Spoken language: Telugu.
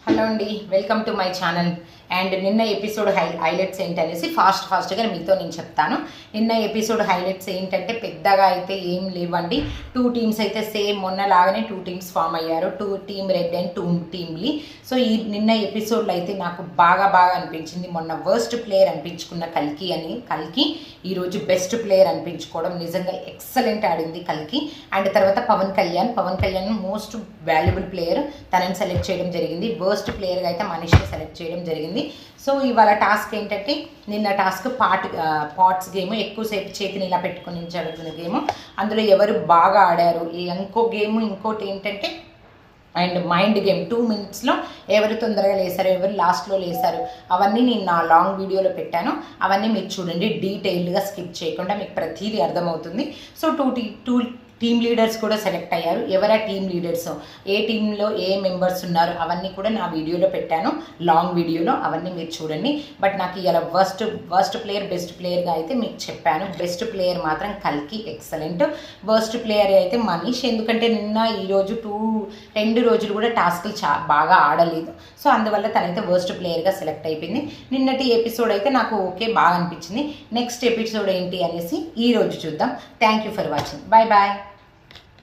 హలో అండి, welcome to my channel. And నిన్న ఎపిసోడ్ హైలైట్స్ ఏంటనేసి ఫాస్ట్గా మీతో నేను చెప్తాను. నిన్న ఎపిసోడ్ హైలైట్స్ ఏంటంటే పెద్దగా అయితే ఏం లేవండి. 2 టీమ్స్ అయితే సేమ్ మొన్నలాగానే 2 టీమ్స్ ఫామ్ అయ్యారు. 2 టీమ్ రెడ్ అండ్ 2 టీమ్ లీ. సో ఈ నిన్న ఎపిసోడ్లో అయితే నాకు బాగా అనిపించింది. మొన్న వర్స్ట్ ప్లేయర్ అనిపించుకున్న కల్కి ఈరోజు బెస్ట్ ప్లేయర్ అనిపించుకోవడం నిజంగా ఎక్సలెంట్ ఆడింది కల్కి. అండ్ తర్వాత Pawan Kalyan most valuable player, తనని సెలెక్ట్ చేయడం జరిగింది. వర్స్ట్ ప్లేయర్గా అయితే మనీష్ని సెలెక్ట్ చేయడం జరిగింది. సో ఇవాళ టాస్క్ ఏంటంటే, నిన్న టాస్క్ పాట్స్ గేమ్, ఎక్కువసేపు చేతిని ఇలా పెట్టుకుని జరుగుతున్న గేమ్. అందులో ఎవరు బాగా ఆడారు, ఇంకోటి ఏంటంటే అండ్ మైండ్ గేమ్. 2 మినిట్స్లో ఎవరు తొందరగా లేసారు, ఎవరు లాస్ట్లో లేసారు, అవన్నీ నేను నా లాంగ్ వీడియోలో పెట్టాను. అవన్నీ మీరు చూడండి, డీటెయిల్డ్గా స్కిప్ చేయకుండా, మీకు ప్రతిదీ అర్థమవుతుంది. సో టూ టీమ్ లీడర్స్ కూడా సెలెక్ట్ అయ్యారు. ఎవరా టీమ్ లీడర్స్, ఏ టీంలో ఏ మెంబర్స్ ఉన్నారు, అవన్నీ కూడా నా వీడియోలో పెట్టాను, లాంగ్ వీడియోలో. అవన్నీ మీరు చూడండి. బట్ నాకు ఇలా వర్స్ట్ ప్లేయర్, బెస్ట్ ప్లేయర్గా అయితే మీకు చెప్పాను. బెస్ట్ ప్లేయర్ మాత్రం కల్కి, ఎక్సలెంట్. వర్స్ట్ ప్లేయర్ అయితే మనీష్, ఎందుకంటే నిన్న ఈరోజు 2 రోజులు కూడా టాస్క్లు బాగా ఆడలేదు. సో అందువల్ల తనైతే వర్స్ట్ ప్లేయర్గా సెలెక్ట్ అయిపోయింది. నిన్నటి ఎపిసోడ్ అయితే నాకు ఓకే, బాగా అనిపించింది. నెక్స్ట్ ఎపిసోడ్ ఏంటి అనేసి ఈరోజు చూద్దాం. Thank you for watching. Bye.